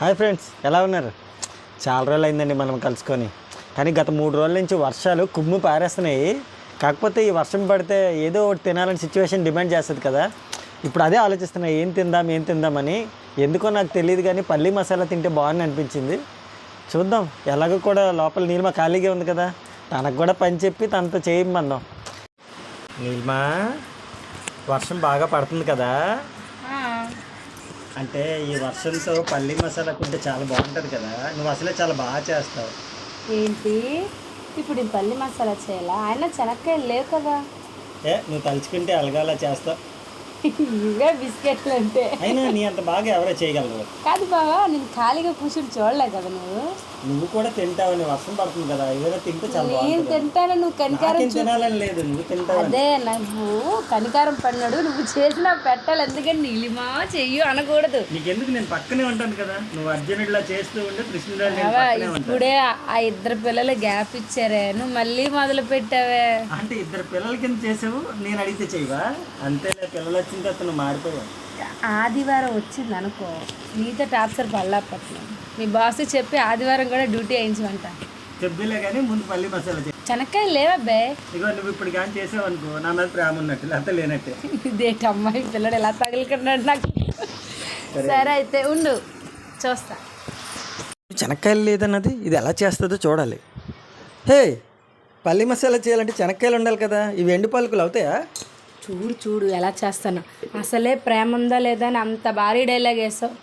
Hi friends, ఎలా ఉన్నారు? చాలా రోజులు అయిందండి మనం కలుసుకొని. కానీ గత 3 రోజుల నుంచి వర్షాలు కుమ్ము పారేస్తున్నాయి. కాకపోతే ఈ వర్షం పడితే ఏదో ఒకటి తినాలని సిచ్యువేషన్ డిమాండ్ చేస్తుంది కదా. ఇప్పుడు అదే ఆలోచిస్తున్నా, ఏం తిందామని. ఎందుకో నాకు తెలియదు కానీ పల్లీ మసాలా తింటే బాగుంది అనిపించింది. చూద్దాం. ఎలాగో కూడా లోపల నీలిమ ఖాళీగా ఉంది కదా, తనకు కూడా పని చెప్పి తనతో చేయమందాం. నీలిమ, వర్షం బాగా పడుతుంది కదా, అంటే ఈ వర్షంతో పల్లీ మసాలా తింటే చాలా బాగుంటుంది కదా. నువ్వు అసలే చాలా బాగా చేస్తావు. ఏంటి ఇప్పుడు ఈ పల్లి మసాలా చేయాలా? ఆయన శనక్కాయలు లేవు కదా. నువ్వు తలుచుకుంటే అలగాలా చేస్తావు. ఇవే బిస్కెట్లు అంటే అయినా నీ అంత బాగా ఎవరో చేయగలరు కాదు బావా. నేను ఖాళీగా కూర్చుని చూడలే కదా. నువ్వు కూడా తింటావని, వర్షం పడుతుంది కదా, ఏదైనా తింటే చాలా నేను బాగుంటుంది. తింటాను, నువ్వు కనికారం తినాలని లేదు, నువ్వు తింటావు. అదే నువ్వు కనికారం పడినాడు, నువ్వు చేసినా పెట్టాలి. ఎందుకంటే నీలిమా చెయ్యు అనకూడదు. నీకెందుకు, నేను పక్కనే ఉంటాను కదా. నువ్వు అర్జునుడిలా చేస్తూ ఉంటే కృష్ణుడు ఇప్పుడే ఆ ఇద్దరు పిల్లలు గ్యాప్ ఇచ్చారే, నువ్వు మళ్ళీ మొదలు పెట్టావే. అంటే ఇద్దరు పిల్లల కింద చేసావు, నేను అడిగితే చేయవా? అంతేలే, పిల్లలు వచ్చిన తర్వాత నువ్వు మారిపోయావు. ఆదివారం వచ్చింది అనుకో, నీతో టార్చర్ పడలేకపోతున్నాను. మీ బాస్ చెప్పి ఆదివారం కూడా డ్యూటీ వేయించమంట. చెబ్బిలే కానీ ముందు పల్లి మసాలా చేయి. శనక్కాయలు లేవబ్బే. ఇగో నువ్వు ఇప్పుడు కానీ చేసావు అనుకో, నా మీద ప్రేమ ఉన్నట్టు, లేకపోతే లేనట్టే. ఇదేంటి అమ్మాయి పిల్లడు ఎలా తగులుకున్నాడు నాకు. సరే అయితే ఉండు, చూస్తా. శనక్కాయలు లేదన్నది ఇది ఎలా చేస్తుందో చూడాలి. హే, పల్లి మసాలా చేయాలంటే శనక్కాయలు ఉండాలి కదా. ఇవి ఎండు పలుకులు అవుతాయా? చూడు చూడు ఎలా చేస్తాను. అసలే ప్రేమ ఉందా లేదా అని అంత భారీ డైలాగ్ వేసావు.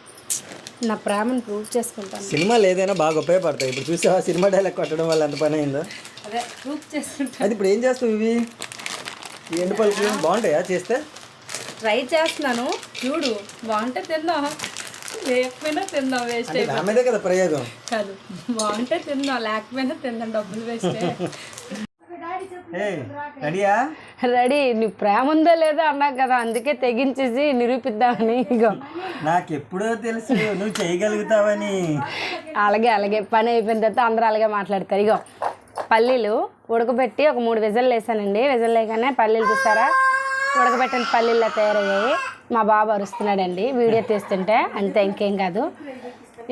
నా ప్రేమను ప్రూవ్ చేసుకుంటాను. సినిమాలు ఏదైనా బాగా ఉపయోగపడతాయి. ఇప్పుడు చూసావా, సినిమా డైలాగ్ కొట్టడం వల్ల ఎంత పని అయిందో. అదే ప్రూవ్ చేసుకుంటాను. అది ఇప్పుడు ఏం చేస్తావు? ఇవి ఈ ఎండు పలుకులు బాగుంటాయా చేస్తే? ట్రై చేస్తున్నాను, చూడు. బాగుంటే తిందాం, లేకపోయినా తిందాం. వేస్ట్ నా మీదే కదా ప్రయోగం. కాదు, బాగుంటే తిందాం, లేకపోయినా తిందాం. డబ్బులు వేస్ట్. రెడీయా? రెడీ. నీ ప్రేమ ఉందో లేదో అన్నావు కదా, అందుకే తెగించేసి నిరూపిద్దామని. ఇగో నాకు ఎప్పుడో తెలుసు నువ్వు చేయగలుగుతావని. అలాగే అలాగే పని అయిపోయిన తర్వాత అందరూ అలాగే మాట్లాడతారు. ఇగో పల్లీలు ఉడకబెట్టి ఒక 3 విజిల్లు వేసానండి. విజిల్ వేయగానే పల్లీలు చూసారా, ఉడకబెట్టిన పల్లీల్లో తయారయ్యాయి. మా బాబు అరుస్తున్నాడండి వీడియో తీస్తుంటే, అంతే, ఇంకేం కాదు.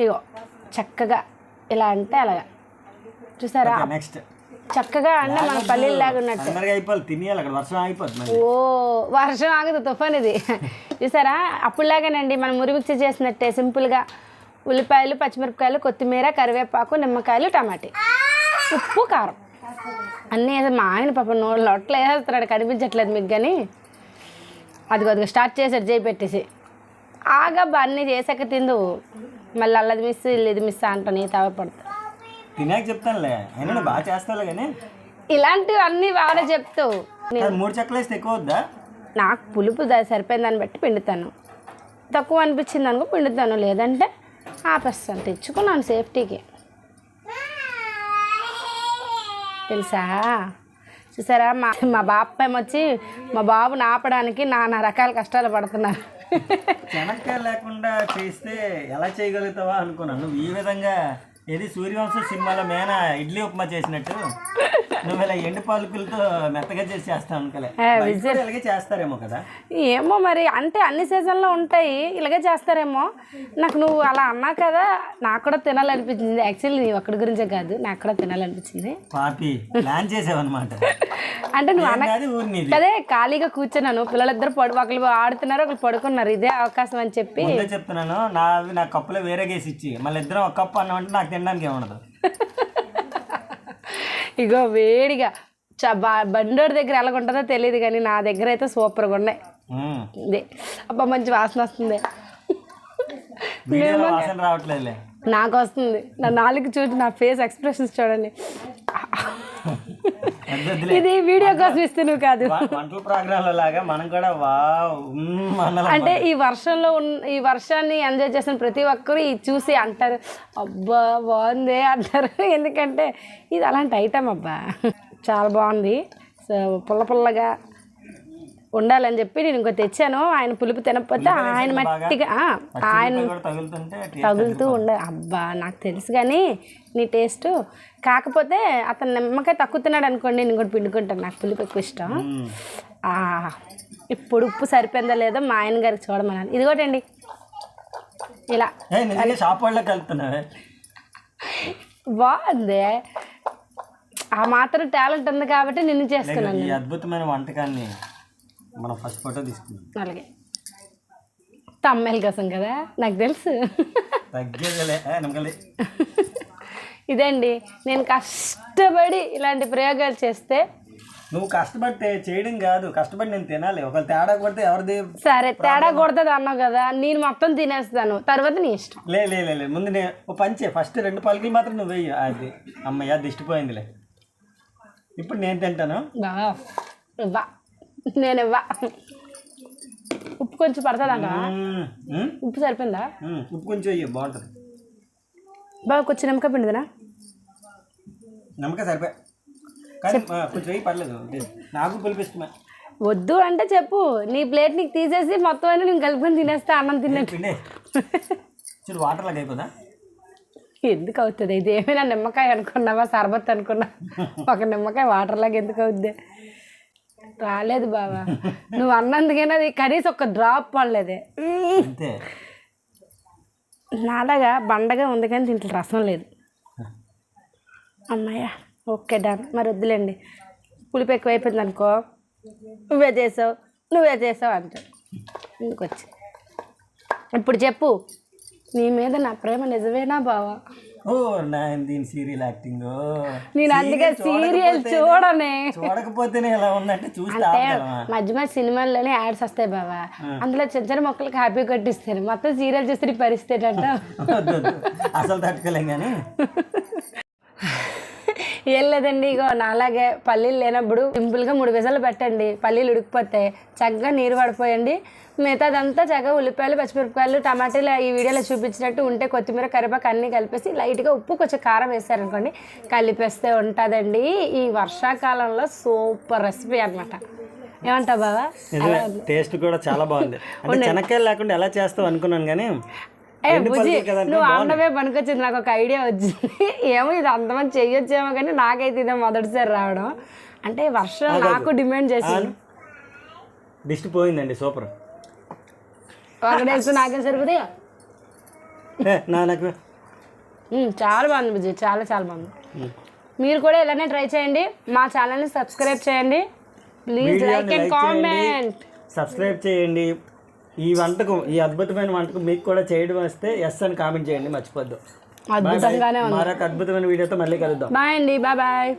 ఇగో చక్కగా ఇలా అంటే అలాగా చూసారా, నెక్స్ట్ చక్కగా అంటే మన పల్లీలు లాగా ఉన్నట్టు. ఓ వర్షం ఆగదు, తుఫాన్ ఇది. చూసారా, అప్పుడులాగానండి మనం మురిమిర్చి చేసినట్టే సింపుల్గా. ఉల్లిపాయలు, పచ్చిమిరపకాయలు, కొత్తిమీర, కరివేపాకు, నిమ్మకాయలు, టమాటీ, ఉప్పు, కారం అన్నీ వేసి. మా ఆయన పాప లొట్టలు వేసేస్తున్నాడు, కనిపించట్లేదు మీకు కానీ. అదిగో స్టార్ట్ చేశాడు చేయి పెట్టేసి. ఆగబ్బా, అన్నీ చేసాక తిందు, మళ్ళీ అల్లది మిస్ ఇది మిస్ అంటాను. ఈ తవ పడుతుంది. తినాక చెప్తానులే, అయినా బాగా చేస్తావులే. కానీ ఇలాంటివన్నీ బాగా చెప్తావు. 3 చెక్కలు వేస్తే ఎక్కువ వద్దా? నాకు పులుపు సరిపోయిన దాన్ని బట్టి పిండుతాను. తక్కువ అనిపించింది అనుకో పిండుతాను, లేదంటే ఆపేస్తాను. తెచ్చుకున్నాను సేఫ్టీకి, తెలుసా. చూసారా, మా బాబాయ్ వచ్చి మా బాబుని ఆపడానికి నానా రకాల కష్టాలు పడుతున్నారు. శనక్కాయ లేకుండా చేస్తే ఎలా చేయగలుగుతావా అనుకున్నాను. నువ్వు ఈ విధంగా ఏది సూర్యవంశం సినిమాలో మేన ఇడ్లీ ఉప్మా చేసినట్టు నువ్వు ఇలా ఎండు పాలకులతో మెత్తగా చేసి చేస్తావు అనుకోలే. ఇలాగే చేస్తారేమో కదా. ఏమో మరి, అంటే అన్ని సీజన్లో ఉంటాయి, ఇలాగే చేస్తారేమో. నాకు నువ్వు అలా అన్నా కదా, నాకు కూడా తినాలనిపించింది. యాక్చువల్లీ నీ ఒక్కడి గురించే కాదు, నాకు కూడా తినాలనిపించింది. పాపి ప్లాన్ చేసావన్నమాట. అంటే నువ్వు అదే ఖాళీగా కూర్చున్నాను, పిల్లలిద్దరు ఒకళ్ళు ఆడుతున్నారు, ఒకళ్ళు పడుకున్నారు. ఇదే అవకాశం అని చెప్పి చెప్తున్నాను. నా కప్పులో వేరే గేసి ఇచ్చి మళ్ళీ ఇద్దరం ఒక కప్పు అన్నామంటే నాకు తినడానికి ఏమన్నదు. ఇగో వేడిగా బండోడి దగ్గర ఎలాగుంటుందో తెలియదు కానీ నా దగ్గర అయితే సూపర్గా ఉన్నాయి. ఇదే అబ్బా, మంచి వాసన వస్తుంది. రావట్లేదు, నాకు వస్తుంది. నా నాలుగు చూసి నా ఫేస్ ఎక్స్ప్రెషన్స్ చూడండి. ఇది వీడియో కోసం ఇస్తున్నావు కాదు, వంటల ప్రోగ్రాంలో లాగా మనం కూడా అంటే ఈ వర్షాన్ని ఎంజాయ్ చేసిన ప్రతి ఒక్కరు ఇది చూసి అంటారు, అబ్బా బాగుంది అంటారు. ఎందుకంటే ఇది అలాంటి ఐటమ్. అబ్బా చాలా బాగుంది. సో పుల్లగా ఉండాలని చెప్పి నేను ఇంకో తెచ్చాను. ఆయన పులుపు తినకపోతే ఆయన మట్టిగా ఆయన తగులుతూ ఉండాలి. అబ్బా నాకు తెలుసు కానీ నీ టేస్ట్. కాకపోతే అతను నిమ్మకాయ తక్కువ తిన్నాడు అనుకోండి, నేను కూడా పిండుకుంటాను. నాకు పులుపు ఎక్కువ ఇష్టం. ఇప్పుడు ఉప్పు సరిపోయిందా లేదో మా ఆయన గారికి చూడమన్నాను. ఇదిగోటండి ఇలా నిజంగా షాప్ వాళ్ళకి కలుపుతున్నావే. బాగుంది. ఆ మాత్రం టాలెంట్ ఉంది కాబట్టి నిన్ను చేసుకున్నాను. ఈ అద్భుతమైన వంటకాన్ని మనం ఫస్ట్ ఫోటో తీసుకున్నాం. అలాగే తమ్మేల కోసం కదా, నాకు తెలుసు. తగ్గేదిలే నమ్మకలే. ఇదండి నేను కష్టపడి ఇలాంటి ప్రయోగాలు చేస్తే. నువ్వు కష్టపడితే చేయడం కాదు, కష్టపడి నేను తినాలి. ఒకవేళ తేడా కొడితే ఎవరిది? సరే తేడా కొడుతుంది అన్నావు కదా, నేను మొత్తం తినేస్తాను, తర్వాత నీ ఇష్టం. లే ముందు నేను ఓ పంచే, ఫస్ట్ 2 పలుకులు మాత్రం నువ్వు వెయ్యి. అది అమ్మయ్య దిష్టిపోయిందిలే. ఇప్పుడు నేను తింటాను. ఇవ్వా నేను ఇవ్వా. ఉప్పు కొంచెం పడుతుందంట. ఉప్పు సరిపోయిందా? ఉప్పు కొంచెం వెయ్యి, బాగుంటుంది. బాగా కొంచెం నిమ్మకాయ పిండిదినా? నిమ్మకాయ సరిపోయి కానీ కొంచెం వెయ్యి, పర్లేదు. నాకు పులిపిస్తున్నా. వద్దు అంటే చెప్పు, నీ ప్లేట్ నీకు తీసేసి మొత్తం అన్నీ నేను కలుపుకొని తినేస్తా, అన్నం తిన్నట్టు. పిండే చూడు, వాటర్ లాగా అయిపోదా? ఎందుకు అవుతుంది ఇది? ఏమైనా నిమ్మకాయ అనుకున్నావా, సర్బత్ అనుకున్నా? ఒక నిమ్మకాయ వాటర్ లాగా ఎందుకు అవుద్ది? రాలేదు బావా, నువ్వు అన్నందుకైనా అది కనీసం ఒక డ్రాప్ పడలేదే. నాలాగా బండగా ఉంది కానీ దీంట్లో రసం లేదు. అమ్మాయ ఓకే డన్. మరి వద్దులేండి, పులిపు ఎక్కువైపోయింది అనుకో, నువ్వే చేసావు అంటాడు ఇంకొచ్చి. ఇప్పుడు చెప్పు, నీ మీద నా ప్రేమ నిజమేనా బావా? ఓ దీని సీరియల్ యాక్టింగ్. నేను అందుకే సీరియల్ చూడనే. చూడకపోతేనే ఎలా ఉందంటే చూస్తే మధ్య మధ్య సినిమాల్లోనే యాడ్స్ వస్తాయి బావా, అందులో చిన్న చిన్న మొక్కలకి హ్యాపీ కట్టిస్తాను. మొత్తం సీరియల్ చూస్తే పరిస్థితి అంట. అసలు తట్టుకోలేం కానీ ఏం లేదండి, ఇగో నాలాగే పల్లీలు లేనప్పుడు సింపుల్గా 3 విజలు పెట్టండి, పల్లీలు ఉడికిపోతాయి, చక్కగా నీరు పడిపోయండి. మిగతాదంతా చక్కగా ఉల్లిపాయలు, పచ్చిమిరపకాయలు, టమాటాలు ఈ వీడియోలో చూపించినట్టు ఉంటే కొత్తిమీర, కరివేపాకు అన్నీ కలిపేసి లైట్గా ఉప్పు కొంచెం కారం వేసారనుకోండి, కలిపేస్తే ఉంటుందండి. ఈ వర్షాకాలంలో సూపర్ రెసిపీ అనమాట. ఏమంటావు బావా? టేస్ట్ కూడా చాలా బాగుంది. అంటే శనక్కాయలు లేకుండా ఎలా చేస్తావు అనుకున్నాను కానీ బుజ్జి నువ్వు అన్నమే పనికొచ్చింది. నాకు ఒక ఐడియా వచ్చింది. ఏమో ఇది అంతమంది చెయ్యొచ్చేమో కానీ నాకైతే ఇదే మొదటిసారి రావడం. అంటే వర్షం నాకు డిమాండ్ చేసింది. దిష్టి పోయిందండి, సూపర్. ఒకటేస్తే నాకేం సరిపోతే చాలా బాగుంది బుజ్జి, చాలా బాగుంది. మీరు కూడా ఇలానే ట్రై చేయండి. మా ఛానల్ని సబ్స్క్రైబ్ చేయండి please, like and comment. Subscribe చేయండి. ఈ వంటకం, ఈ అద్భుతమైన వంటకం మీకు కూడా చేయడం వస్తే ఎస్ అని కామెంట్ చేయండి, మర్చిపోద్దు. అద్భుతంగానే ఉంది. మరొక అద్భుతమైన వీడియోతో మళ్ళీ కలుద్దాం. బాయ్ అండి, బాయ్.